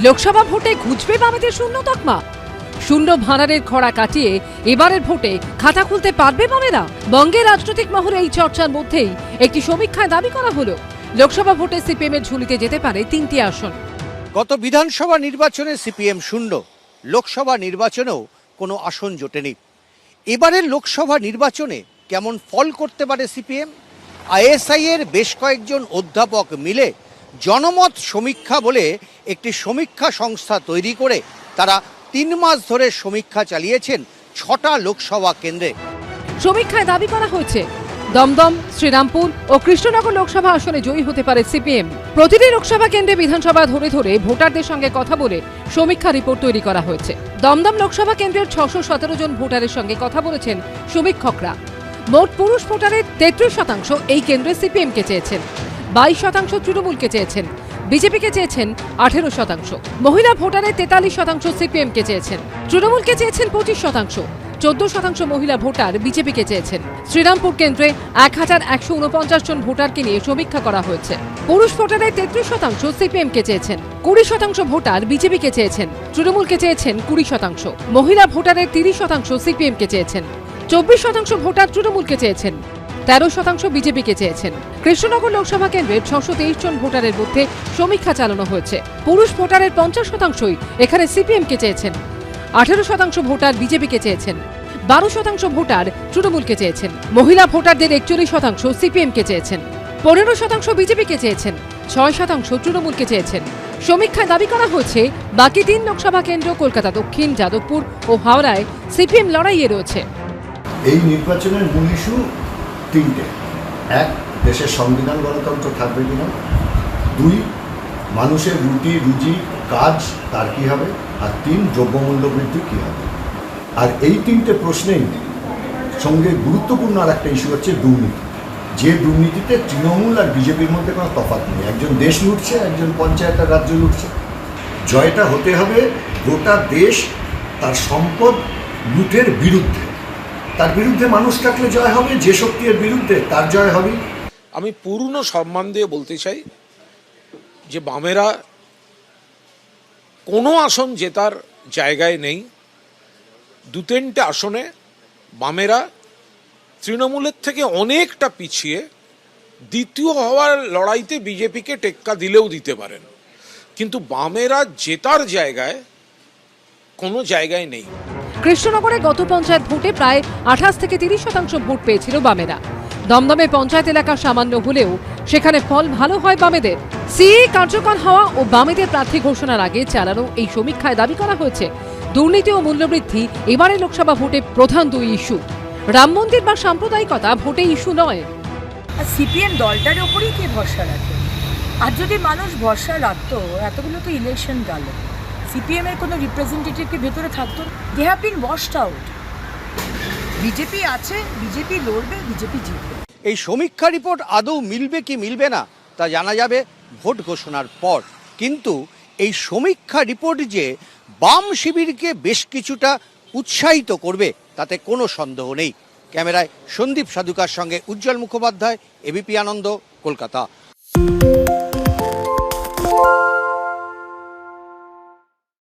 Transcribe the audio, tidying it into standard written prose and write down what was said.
লোকসভা ভোটে ঘুচবে বামেদের শূন্য তকমা। শূন্য ভাড়ারের খরা কাটিয়ে এবারের ভোটে খাতা খুলতে পারবে বামেরা। বঙ্গের রাজনৈতিক মহলে এই চর্চার মধ্যেই একটি সমীক্ষায় দাবি করা হলো লোকসভা ভোটে সিপিএম এর ঝুলিতে যেতে পারে 3টি আসন। গত বিধানসভা নির্বাচনে সিপিএম শূন্য, লোকসভা নির্বাচনেও কোনো আসন জোটেনি। এবারের লোকসভা নির্বাচনে কেমন ফল করতে পারে সিপিএম? আইএসআই এর বেশ কয়েকজন অধ্যাপক মিলে জনমত সমীক্ষা বলে একটি সমীক্ষা সংস্থা তৈরি করে তারা 3 মাস ধরে সমীক্ষা চালিয়েছেন 6টা লোকসভা কেন্দ্রে। সমীক্ষায় দাবি করা হয়েছে দমদম, শ্রীরামপুর ও কৃষ্ণনগর লোকসভা আসনে জয়ী হতে পারে সিপিএম। প্রতিটি লোকসভা কেন্দ্রে বিধানসভা ধরে ধরে ভোটারদের সঙ্গে কথা বলে সমীক্ষা রিপোর্ট তৈরি করা হয়েছে। দমদম লোকসভা কেন্দ্রের 617 জন ভোটারের সঙ্গে কথা বলেছেন সমীক্ষকরা। মোট পুরুষ ভোটারের 33% এই কেন্দ্রে সিপিএমকে চেয়েছেন, 22% তৃণমূলকে চেয়েছেন, বিজেপিকে চেয়েছেন 18%, মহিলা ভোটারের 43% সিপিএমকে চেয়েছেন, তৃণমূলকে চেয়েছেন 25%, 14% মহিলা ভোটার বিজেপিকে চেয়েছেন। শ্রীরামপুর কেন্দ্রে 1149 জন ভোটারকে নিয়ে সমীক্ষা করা হয়েছে। পুরুষ ভোটারের 33% সিপিএমকে চেয়েছেন, 20% ভোটার বিজেপিকে চেয়েছেন, তৃণমূলকে চেয়েছেন 20%, মহিলা ভোটারের 30% সিপিএমকে চেয়েছেন, 24% ভোটার তৃণমূলকে চেয়েছেন, 13% বিজেপিকে চেয়েছেন। কৃষ্ণনগর লোকসভা কেন্দ্রের 623 জন ভোটারের মধ্যে সমীক্ষা চালানো হয়েছে। পুরুষ ভোটারের 50%ই এখানে সিপিএমকে চেয়েছেন, 18% ভোটার বিজেপিকে চেয়েছেন, 12% ভোটার তৃণমূলকে চেয়েছেন, মহিলা ভোটারদের 41% সিপিএমকে চেয়েছেন, 15% বিজেপিকে চেয়েছেন, 6% তৃণমূলকে চেয়েছেন। সমীক্ষায় দাবি করা হয়েছে বাকি 3 লোকসভা কেন্দ্র কলকাতা দক্ষিণ, যাদবপুর ও হাওড়ায় সিপিএম লড়াইয়ে রয়েছে। এই নির্বাচনের মূল ইস্যু 3টে। 1, দেশের সংবিধান গণতন্ত্র থাকবে কিনা। 2, মানুষের রুটি রুজি কাজ তার কী হবে। আর 3, দ্রব্যমূল্য বৃদ্ধি কী হবে। আর এই 3টে প্রশ্নেই সঙ্গে গুরুত্বপূর্ণ আর একটা ইস্যু হচ্ছে দুর্নীতি। যে দুর্নীতিতে তৃণমূল আর বিজেপির মধ্যে কোনো তফাৎ নেই। একজন দেশ লুটছে, একজন পঞ্চায়েত আর রাজ্য লুটছে। জয়টা হতে হবে গোটা দেশ তার সম্পদ লুটের বিরুদ্ধে। তার বিরুদ্ধে মানুষ থাকলে জয় হবে, যে শক্তির বিরুদ্ধে তার জয় হবে। আমি পূর্ণ সম্মান দিয়ে বলতে চাই যে বামেরা কোনো আসন জেতার জায়গায় নেই। 2-3টে আসনে বামেরা তৃণমূলের থেকে অনেকটা পিছিয়ে দ্বিতীয় হওয়ার লড়াইতে বিজেপিকে টেক্কা দিলেও দিতে পারেন, কিন্তু বামেরা জেতার জায়গায় কোনো জায়গায় নেই। কৃষ্ণনগরে গত পঞ্চায়েত ভোটে প্রায় 28 থেকে 30% ভোট পেয়েছিল বামেরা। দমদমে পঞ্চায়েত এলাকা সামান্য হলেও সেখানে ফল ভালো হয় বামেদের। সিএ কার্যকর হওয়া ও বামেদের প্রার্থী ঘোষণার আগে চালানো এই সমীক্ষায় দাবি করা হয়েছে দুর্নীতি ও মূল্যবৃদ্ধি এবারে লোকসভা ভোটে প্রধান 2 ইস্যু। রাম মন্দির বা সাম্প্রদায়িকতা ভোটে ইস্যু নয়। সিপিএম দলটার ওপরই কে ভরসা রাখে? আর যদি মানুষ ভরসা রাখতো, এতগুলো তো ইলেকশন গেল, সিপিএম এর কোনো রিপ্রেজেন্টেটিভকে ভেতরে থাকতো? They have been washed out. BJP আছে, বিজেপি লড়বে, বিজেপি জিতবে। এই সমীক্ষা রিপোর্ট আদৌ মিলবে কি মিলবে না তা জানা যাবে ভোট ঘোষণার পর। কিন্তু এই সমীক্ষা রিপোর্ট যে বাম শিবিরকে বেশ কিছুটা উৎসাহিত করবে তাতে কোনো সন্দেহ নেই। ক্যামেরায় সন্দীপ সাধুকার সঙ্গে উজ্জ্বল মুখোপাধ্যায়, এবিপি আনন্দ, কলকাতা।